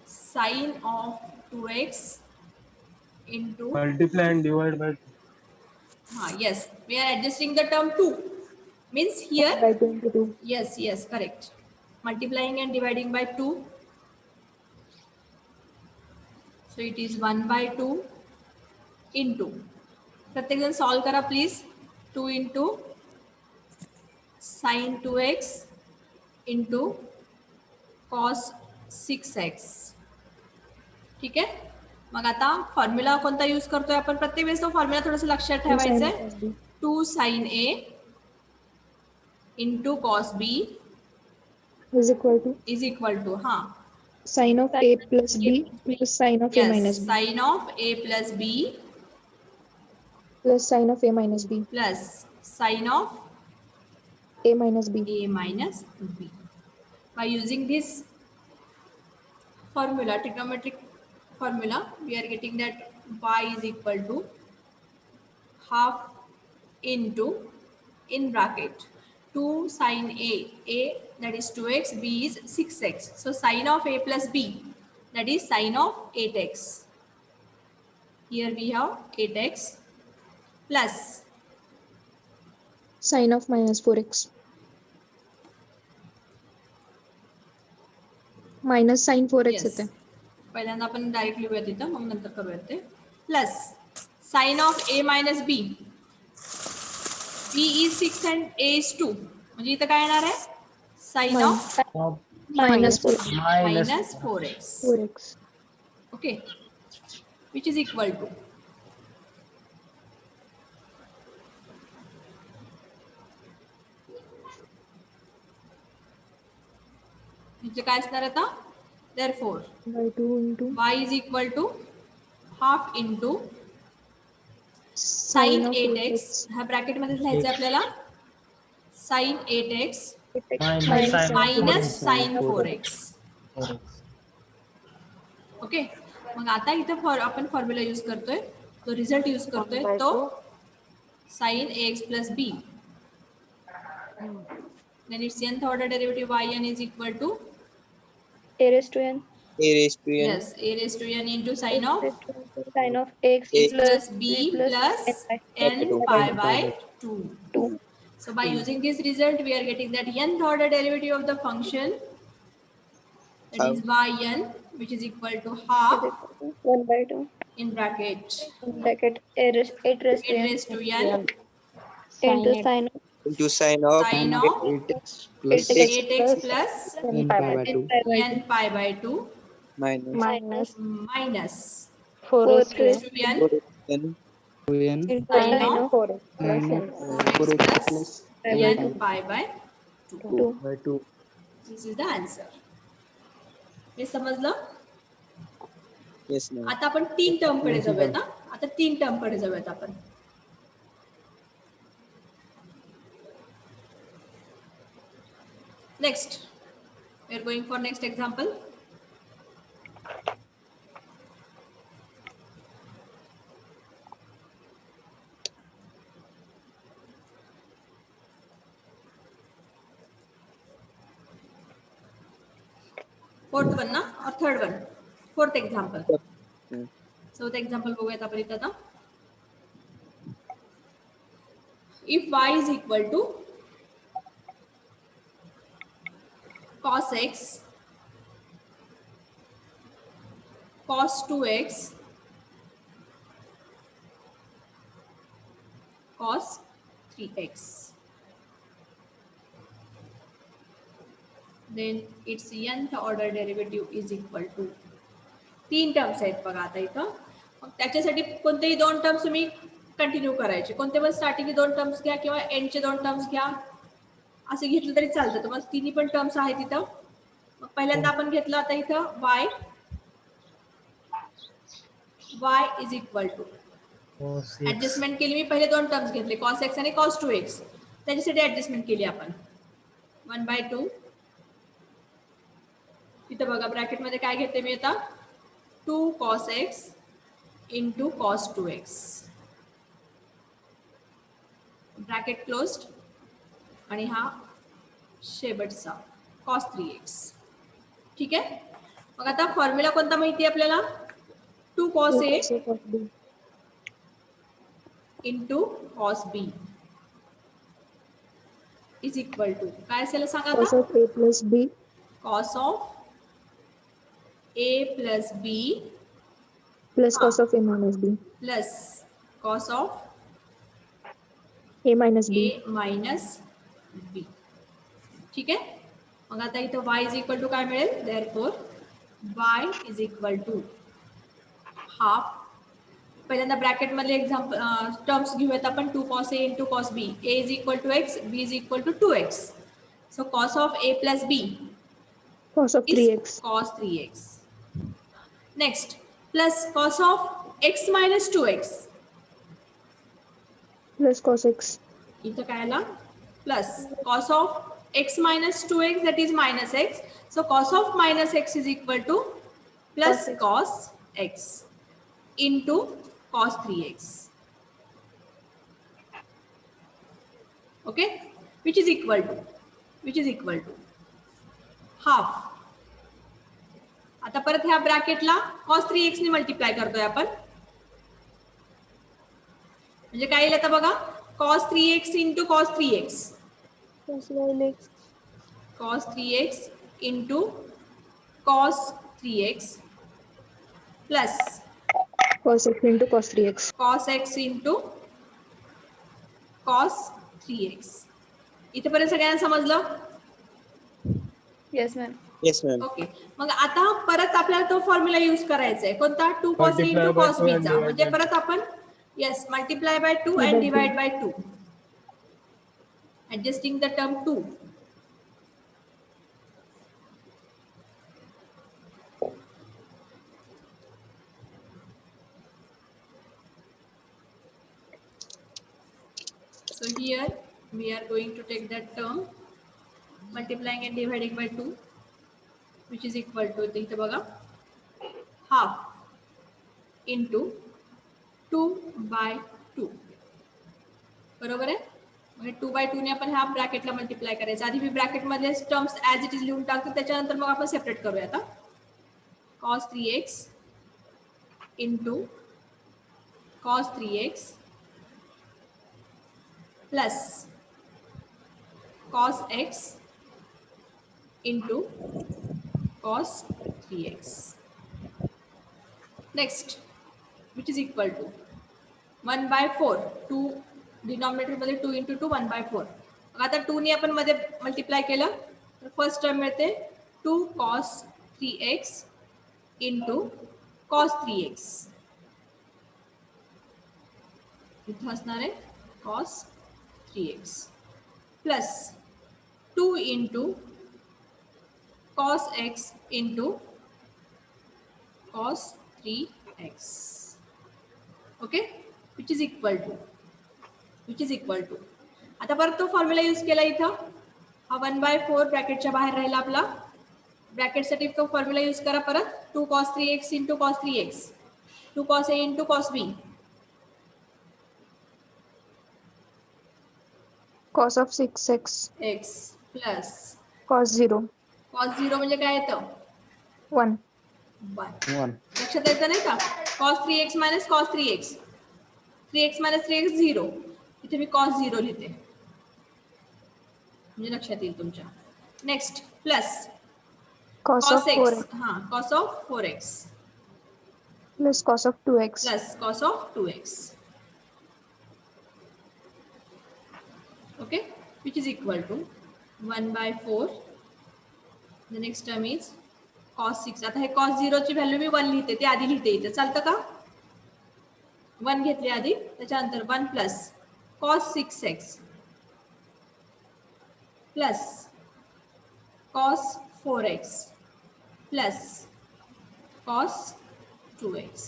sin of 2x into Multiply and divide by 2. yes, we are adjusting the term 2 means here By 22. yes correct, multiplying and dividing by 2, so it is 1 by 2 into, प्रत्येक जण solve करा please. 2 into sin 2x into cos 6x. ठीक आहे. मग आता formula कोणता use करतोय आपण? प्रत्येक वेळेस तो फॉर्म्युला थोडंसं लक्षात ठेवायचा आहे. 2 sin a into cos b Is equal to हा sin of a plus b plus sin of a minus b sin of a plus b plus sin of a minus b plus sin of a minus b. a minus b. By using this formula, trigonometric formula, we are getting that y is equal to half into, in bracket, 2 sin a that is 2x, b is 6x. So sin of a plus b, that is sin of 8x. Here we have 8x plus Sin of minus 4x minus sin 4x yes. येते. पहिल्यांदा आपण direct लिहूया तिथं, मग नंतर करूयात ते. Plus sine of a minus b, b is 6 and a is 2, म्हणजे इथं काय येणार आहे? Sine of Minus 4 minus 4x. 4x. Okay, which is equal to म्हणजे काय असणार आता? therefore by 2 into y is equal to half into sin sin of 8x, ह्या ब्रॅकेट मध्ये लिहायचं आहे आपल्याला, sin 8x minus sin 4x. Okay, मग आता इथं आपण फॉर्म्युला यूज करतोय, तो रिझल्ट यूज करतोय तो sin ax plus b, then its nth order derivative yn is equal to A raised to n. A raised to n. yes a raised to n into sin of Sin of x A plus b plus n pi by 2. 2. So by using this result, we are getting that nth order derivative of the function, that is yn, which is equal to half 1 by 2. in bracket Bracket a raised 8 raised to 8 n raised to n into sin Into sin of Sin of 8x plus 8x plus n pi by 2 n pi by 2 minus minus 4 raised raised to n 4n 2n sin of 4x plus n. 4x plus n pi by 2. 2. by 2. This is the answer. हे समजलं? Yes ma'am. आता आपण 3 term कडे जाऊयात. आता 3 term कडे जाऊयात आपण. Next we are going for next example. Fourth one ना or third one? Fourth example. So the example बघूयात आपण इथं आता. If y is equal to cos x cos 2x cos 3x, then its nth order derivative is equal to 3 terms आहेत बघा आता इथं. मग त्याच्यासाठी कोणतेही 2 टर्म्स तुम्ही कंटिन्यू करायचे. कोणते पण स्टार्टिंगचे 2 टर्म्स घ्या किंवा एंडचे 2 टर्म्स घ्या, असे घेतलं तरी चालतं. तर मग तिन्ही पण टर्म्स आहेत इथं. मग पहिल्यांदा आपण घेतलं आता इथं y is equal to adjustment केली. मी पहिले 2 टर्म्स घेतले cos x आणि cos 2x. त्याच्यासाठी ऍडजस्टमेंट केली आपण 1/2. इथं बघा ब्रॅकेट मध्ये काय घेते मी आता 2 cos x into cos 2x, bracket closed, आणि हा शेवटचा cos 3x. ठीक आहे. मग आता फॉर्म्युला कोणता माहिती आहे आपल्याला 2 cos a into cos b is equal to काय असेल सांगा cos आता. of a plus b cos of a plus b plus cos of a minus b. plus cos of a minus b. a minus b. ठीक आहे. मग आता इथं y is equal to काय मिळेल, therefore y is equal to half. पहिल्यांदा bracket मधले example terms घेऊयात आपण 2 cos a into cos b. a is equal to x, b is equal to 2x. So cos of a plus b cos of is 3x cos 3x. Next, plus cos of x minus 2x. plus cos x इथं काय आला plus cos of x minus 2x, that is minus x. So cos of minus x is equal to plus cos x into cos 3x. Okay, which is equal to half. आता परत ह्या ब्रॅकेटला cos 3x ने multiply करतोय आपण. म्हणजे काय येईल आता बघा cos 3x into cos 3x, cos 9x cos 3x into cos 3x plus cos x into cos 3x. cos x into cos 3x. इथेपर्यंत सगळ्यांना समजलं. Yes ma'am. Yes ma'am. Okay. मग आता परत आपल्याला तो फॉर्म्युला यूज करायचा आहे कोणता 2 cos a Multiply into by cos 2 b and चा. divide म्हणजे by परत आपण yes multiply by 2 and divide by 2, adjusting the term 2. So here we are going to take that term multiplying and dividing by 2, which is equal to इथे बघा half into 2 by 2. बरोबर आहे. म्हणजे 2 by 2 ने आपण ह्या ब्रॅकेटला मल्टिप्लाय करायचं. आधी मी ब्रॅकेट मधले टर्म्स ऍज इट इज लिहून टाकतो, त्याच्यानंतर मग आपण सेपरेट करूया. आता cos 3x into cos 3x plus cos x into cos 3x. Next, which is equal to 1/4. 2 denominator मध्ये 2 into 2 1/4. आता 2 ने आपण मध्ये मल्टिप्लाय केलं तर फर्स्ट टर्म मिळते 2 cos 3x into cos 3x. इथं असणार आहे cos 3x plus 2 into cos x into cos 3x. Okay, which is equal to आता परत तो फॉर्म्युला यूज केला इथं. हा 1/4 ब्रॅकेटच्या बाहेर राहिला आपला. ब्रॅकेटसाठी तो फॉर्म्युला यूज करा परत. 2 cos 3x into cos 3x, 2 cos a into cos b. cos of 6x x plus cos 0 cos 0 म्हणजे काय येतं 1 1. 1. लक्षात येतं नाही का. cos 3x minus cos 3x, 3x minus 3x 0. इथे मी cos 0 लिहिते म्हणजे लक्षात येईल तुमच्या. Next plus cos of cos x, 4x हा cos of 4x plus cos of 2x plus cos of 2x. okay, which is equal to 1/4. the next term is cos 6. आता हे cos 0 ची व्हॅल्यू मी 1 लिहिते, ते आधी लिहिते इथे. चालतं का. 1 घेतले आधी, त्याच्यानंतर 1 plus cos 6x plus cos 4x plus cos 2x.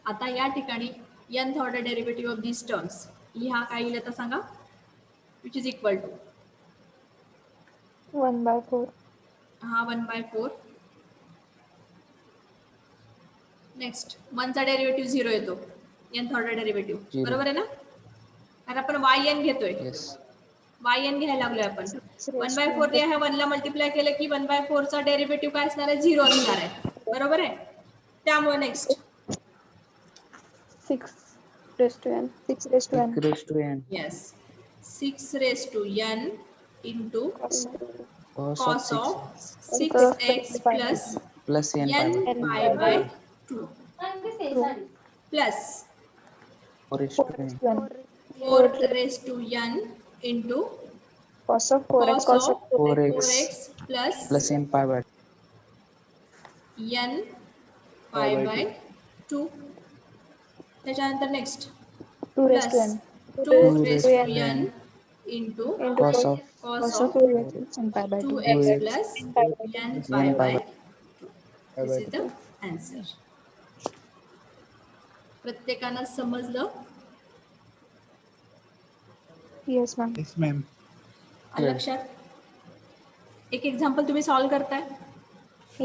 आता या ठिकाणी nth order derivative of these terms लिहा. काय येईल आता सांगा. विच इज इक्वल टू 1/4 हा 1/4. नेक्स्ट 1 चा डेरिव्हेटिव्ह 0 येतो. nth order derivative, Zero. बरोबर आहे ना. कारण आपण yn घेतोय, Yes. yn घ्यायला लागलोय आपण. 6 1/4 ने ह्या 1 ला मल्टिप्लाय केलं की 1/4 चा डेरिव्हेटिव्ह काय असणार आहे 0 असणार आहे, बरोबर आहे. त्यामुळे next 6 raised to n 6 raised to n 6 raised to n yes 6 raised to n into cos cos of of 6 6x plus plus n n pi by 2 plus 4 raised 4 to n raised to n 4 raised to n into cos of 4x cos of 4x 4x plus plus n pi by n pi by 2. त्याच्यानंतर next 2 raised to plus n 2 2 raised raised to to n n into into cos of cos cos of of 2x n pi by 2 2x 2x plus n pi by 2 n plus pi n pi by by 2. This is the answer. प्रत्येकानं समजलं. yes ma'am yes ma'am आलं लक्षात. एक example तुम्ही solve करताय.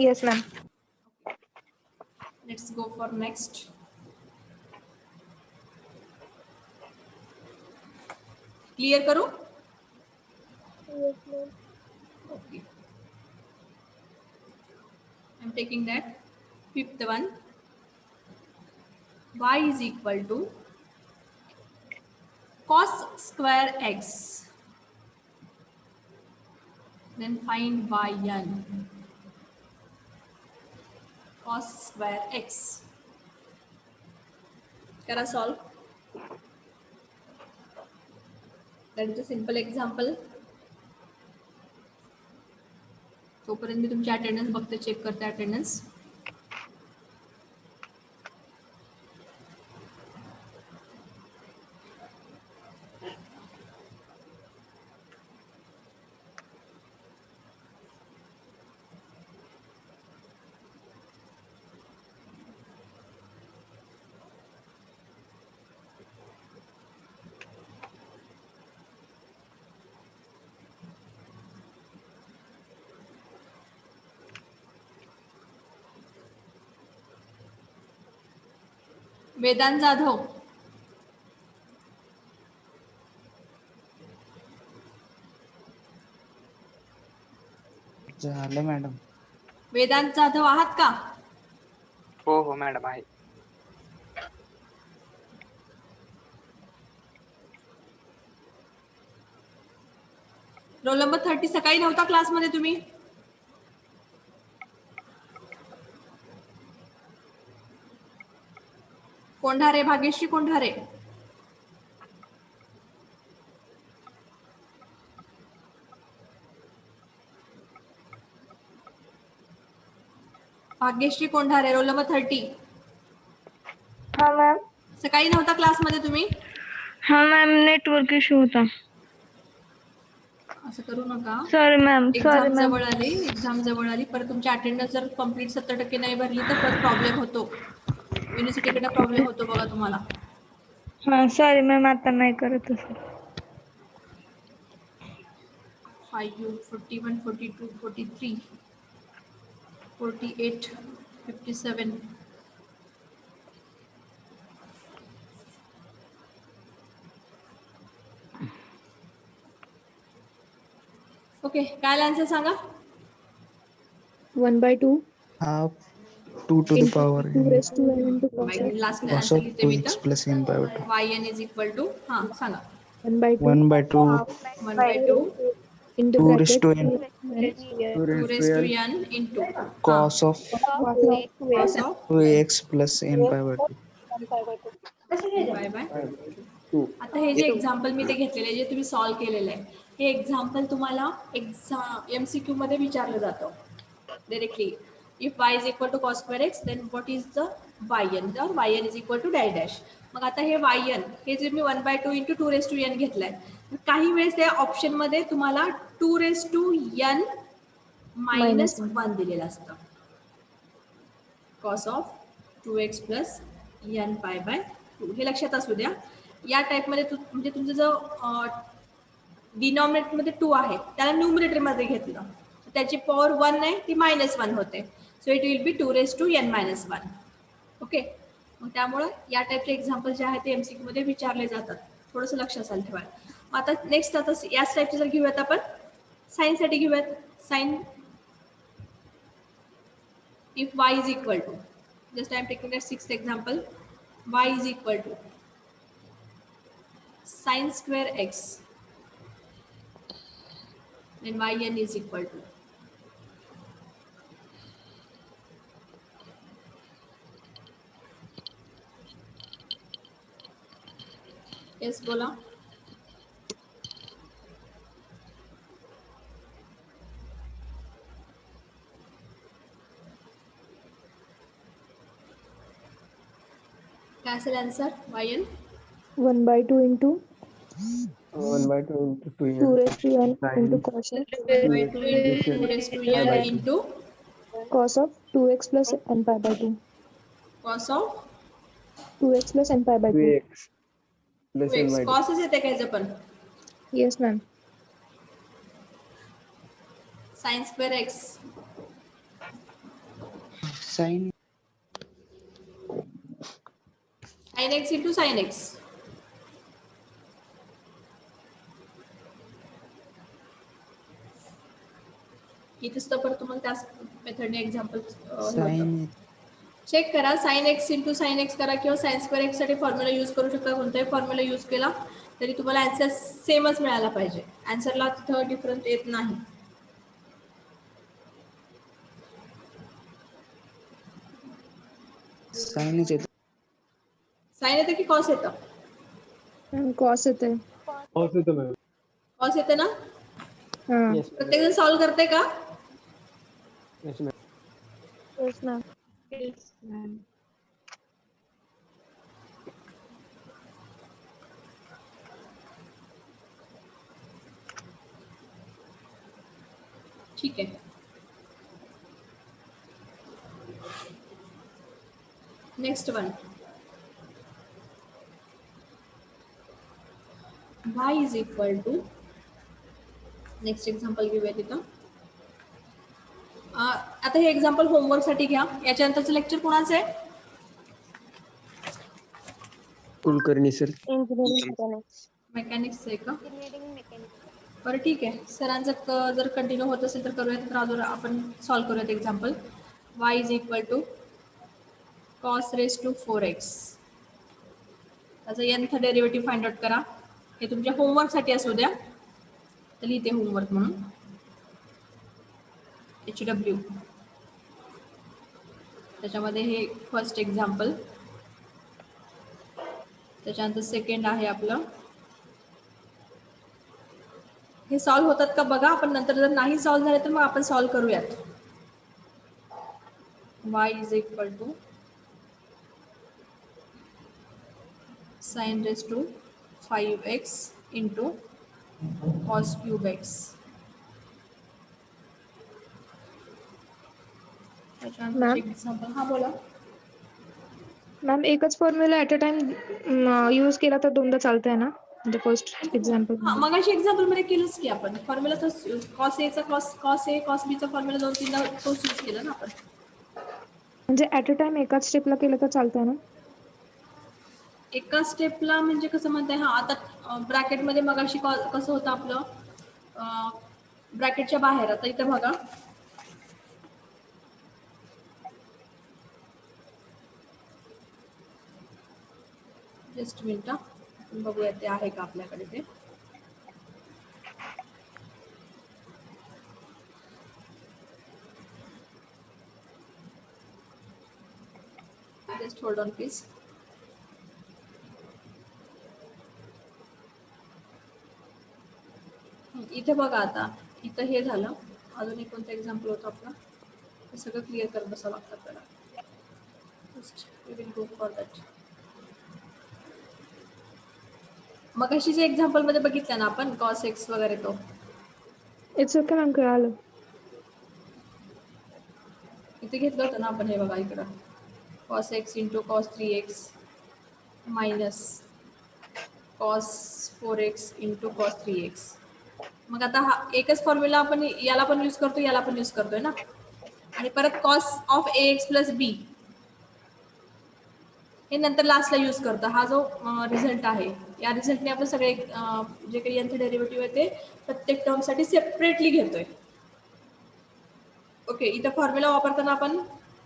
yes ma'am let's go for next. Clear करू. Okay, I'm taking that. Fifth one, y is equal to cos square x. Then find yn. Cos square x. Kara solve. That is a simple example. तोपर्यंत मी तुमची attendance बघते, check करते attendance. Vedanta Jadhav, झालं madam. Vedanta Jadhav आहात का. हो हो मॅडम आहे. रोल नंबर 30 सकाळी नव्हता क्लासमध्ये तुम्ही. कोंढारे, भाग्यश्री कोंढारे. Bhagyashree Kondhare, roll number 30. हा मॅम सकाळी नव्हता क्लासमध्ये तुम्ही. हा मॅम नेटवर्क इश्यू होता. असं करू नका. सॉरी मॅम एक्झाम जवळ आली परत तुमची अटेंडन्स जर कंप्लीट 70% नाही भरली तर परत प्रॉब्लेम होतो. युनिव्हर्सिटीकडे प्रॉब्लेम होतो बघा तुम्हाला. हा सॉरी मॅम आता नाही करत तसं. 5 41 42 43 48 57. ओके, काय आन्सर सांगा. 1/2 half 2 to the into power 2 n raised to n into cos x. Last cos answer of लिहिते मी 2x तर. plus n by 2. yn is equal to हां सांगा 1/2 1 by 2 1/2 into 2 raised bracket to n 2 raised to n into cos of cos of 2x plus n by 2. Bye bye. आता हे जे example मी ते घेतलेले जे तुम्ही सॉल्व्ह केलेलं आहे हे एक्झाम्पल तुम्हाला MCQ मध्ये विचारलं जातं directly. If y is equal to cos square x then what is the yn तर yn is equal to dash dash. मग आता हे yn हे जे मी 1/2 इंटू 2 raised to n घेतलंय काही वेळेस त्या ऑप्शनमध्ये तुम्हाला 2 raised to n मायनस 1 दिलेलं असतं. cos of 2x plus n pi by 2 हे लक्षात असू द्या. या टाईपमध्ये म्हणजे तुमचं जो डिनॉमिनेटरमध्ये 2 आहे त्याला न्यूमरेटरमध्ये घेतलं त्याची पॉवर 1 आहे ती -1 होते. So it will be 2 raised to n minus 1. Okay, मग त्यामुळं या टाईपचे एक्झाम्पल जे आहेत ते MCQ मध्ये विचारले जातात. थोडंसं लक्ष असायला ठेवा. आता नेक्स्ट आता याच टाईपचे जर घेऊयात आपण साईनसाठी घेऊयात. Sine if y is equal to, just I am taking the sixth example, y is equal to sin square x, then yn is equal to yes बोला. काय असेल answer yn 1/2 into 1/2 into 2 2n raised to n into cos x 1/2 into 2 raised to n into cos of 2x plus n pi by 2. cos of 2x plus n pi by 2. 2x plus n 2x by 2. cosच येते काय पण Yes ma'am. sin square x Sin sin x into sin x. इथेच तर परत तुम्हाला त्याच मेथडने example sin check करा. Sine x into sine x करा किंवा साइन स्क्वेअर एक्स साठी फॉर्म्युला यूज करू शकता. कोणताही फॉर्म्युला यूज केला तरी तुम्हाला आन्सर सेमच मिळाला पाहिजे. आन्सरला तिथं डिफरन्स येत नाही. sin is साइन येतं की कॉस येतं. Cos येते. Cos येतो मॅम. कॉस येते ना. हा. Yes, प्रत्येक जण सॉल्व्ह करते का. yes, ma'am. Yes ma'am. Yes ma'am. ठीक आहे. Next one y is equal to next example घेऊया तिथं. आता हे एक्झाम्पल होमवर्क साठी घ्या. याच्यानंतरचं लेक्चर कोणाचं आहे. Kulkarni sir. Engineering mechanics. Mechanics आहे का. बरं ठीक आहे. सरांचं जर कंटिन्यू होत असेल तर करूयात. तर अजून आपण सॉल्व्ह करूयात example. y is equal to cos raise to 4x त्याचा nth डेरिव्हेटिव्ह फाइंड आउट करा. हे तुमच्या होमवर्क साठी असू द्या. तर लिहिते होमवर्क म्हणून HW. त्याच्यामध्ये हे फर्स्ट एक्झाम्पल. त्याच्यानंतर सेकंड आहे आपलं. हे सॉल्व्ह होतात का बघा. आपण नंतर जर नाही सॉल्व्ह झाले तर मग आपण सॉल्व्ह करूयात. y is equal to sin raise to 5x into cos cube x त्याच्यानंतर एक्झाम्पल हा बोला. मॅम एकच formula at a time use केला तर दोनदा चालतंय ना, म्हणजे फर्स्ट एक्झाम्पल हा मगाशी एक्झाम्पल मध्ये केलंच की आपण फॉर्म्युला तर कॉस ए चा कॉस ए कॉस बी चा फॉर्म्युला 2-3दा तोच यूज केला ना आपण. म्हणजे ऍट अ टाइम एकाच स्टेपला केलं तर चालतंय ना. एका स्टेपला म्हणजे कसं म्हणताय, हा आता ब्रॅकेटमध्ये मगाशी कसं होतं आपलं ब्रॅकेटच्या बाहेर. आता इथं बघा जस्ट मिनिट आपण बघूया ते आहे का आपल्याकडे ते. Just hold on please. इथे बघा आता इथं हे झालं. अजून एक कोणतं एक्झाम्पल होतं आपलं, हे सगळं क्लिअर करत बसावं लागतं आपल्याला. We will go for that. मगाशी जे एक्झाम्पल मध्ये बघितलं ना आपण कॉस एक्स वगैरे तो इट्स ओके मॅम, कळालं. इथे घेतलं होतं ना आपण. हे बघा इकडं cos x into cos 3x minus cos 4x into cos 3x. मग आता हा एकच फॉर्म्युला आपण याला पण यूज करतो, याला पण यूज करतोय ना. आणि परत कॉस ऑफ ax प्लस बी हे नंतर लास्टला यूज करतो. हा जो रिझल्ट आहे या रिझल्टने आपण सगळे जे काही यांचे डेरिव्हेटिव्ह आहे ते प्रत्येक टर्मसाठी सेपरेटली घेतोय. ओके, इथं फॉर्म्युला वापरताना आपण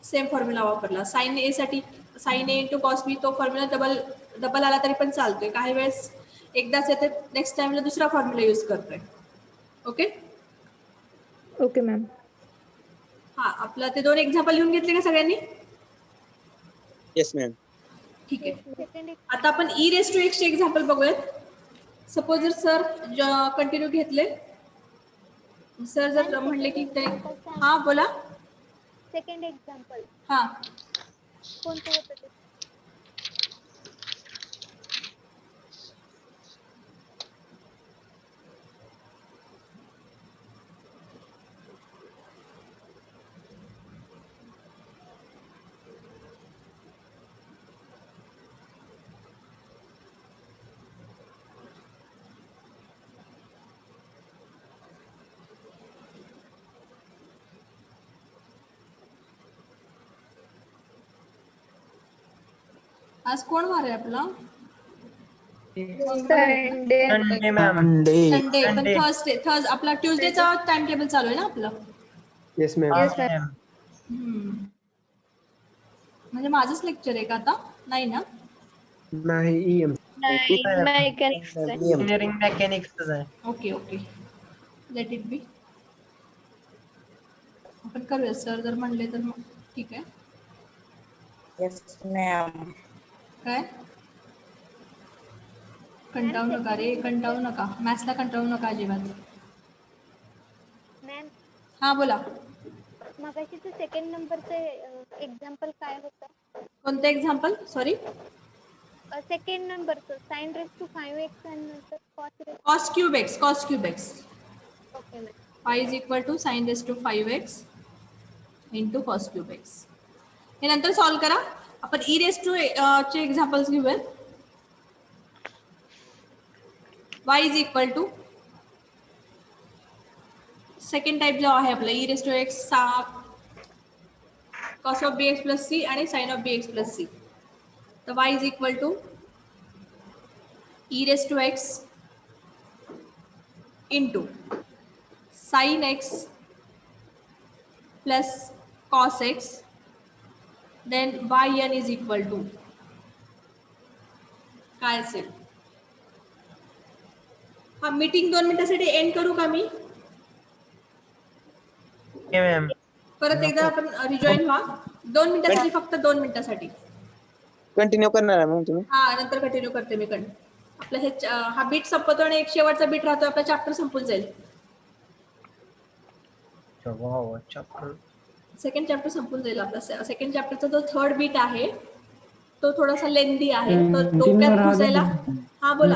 सेम फॉर्म्युला वापरला. साइन ए साठी साइन ए इंटू कॉस बी, तो फॉर्म्युला डबल आला तरी पण चालतोय. काही वेळेस एकदाच येते, नेक्स्ट टाइमला दुसरा फॉर्म्युला यूज करतोय. Okay okay ma'am. हा, आपला ते 2 एक्झाम्पल लिहून घेतले का सगळ्यांनी? Yes ma'am. ठीक आहे. आता आपण ई रेस टू एक्स चे एक्झाम्पल बघूयात. सपोज जर सर कंटिन्यू घेतले, सर जर म्हणले की ते हा बोला. सेकंड एक्झाम्पल हा कोणतं होतं ते? आज कोण वार आहे आपला? Sunday ma'am. संडे. पण थर्सडे आपला ट्यूजडेचा टाइम टेबल चालू आहे ना आपलं. Yes ma'am. म्हणजे माझंच लेक्चर आहे का आता? नाही ना. नाही EM. इंजिनिअरिंग मेकॅनिक्सच आहे. Okay okay, let it be. आपण करूया, सर जर म्हणले तर मग ठीक आहे. Yes ma'am. काय कंटाळू नका रे, कंटाळू नका. मॅथ्सला कंटाळू नका अजिबात. मॅम हा बोला. मगाशीचं सेकंड नंबरचं एक्झाम्पल काय होतं? कोणतं एक्झाम्पल? सॉरी. सेकंड नंबरचं साइन रेस टू 5x आणि नंतर cos cube x. Cos cube x. Okay ma'am. y is equal to sine raise to 5x into cos cube x. हे नंतर सॉल्व करा. आपण ई रेस टू चे examples घेऊयात. y is equal to second type जो आहे आपला E raise to x cos of bx plus C आणि sine of bx plus C. तर y is equal to e raise to x into sine x plus cos x, then yn is equal to काय असेल? हा, meeting 2 मिनिटासाठी end करू का मी? Ma'am. परत एकदा आपण रिजॉईन व्हा 2 मिनिटासाठी, फक्त 2 मिनिटासाठी. कंटिन्यू करणार आहे मॅम तुम्ही? हा, नंतर कंटिन्यू करते मी. आपलं हे हा बीट संपतो आणि एक शेवटचा बीट राहतो, आपला चॅप्टर संपून जाईल. सेकंड चॅप्टर संपून जाईल आपला. सेकंड चॅप्टरचा जो थर्ड बीट आहे तो थोडासा लेंदी आहे, तो डोक्यात घुसायला. हा बोला.